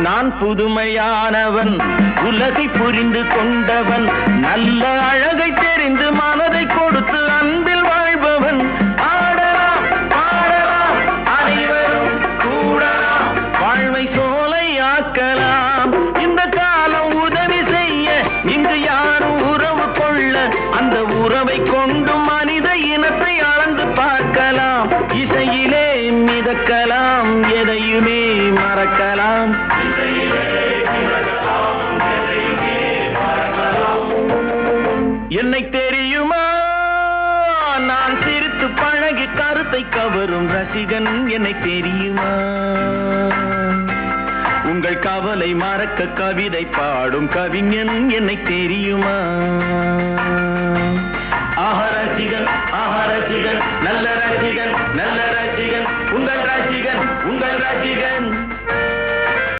நான் புதுமையானவன், உலகை புரிந்து கொண்டவன், நல்ல அழகை தெரிந்து மனதை கொடுத்து அன்பில் வாழ்பவன். ஆடலாம் பாடலாம் அனைவரும் கூடலாம், வாழ்வை சோலையாக்கலாம். இந்த காலம் உதவி செய்ய இங்கு யாரும் உறவு கொள்ள, அந்த உறவை கொண்டு மனித இனத்தை அளந்து பார்க்கலாம். இசையிலே மிதக்கலாம், எதையுமே மறக்கலாம். என்னை தெரியுமா, நான் சிரித்து பழகி கருத்தை கவரும் ரசிகன். என்னை தெரியுமா, உங்கள் கவலை மறக்க கவிதை பாடும் கவிஞன். என்னை தெரியுமா, ஆஹா ரசிகன், ஆஹா ரசிகன், நல்ல ரசிகன், நல்ல ரசிகன், உங்கள் ரசிகன், உங்கள் ரசிகன்.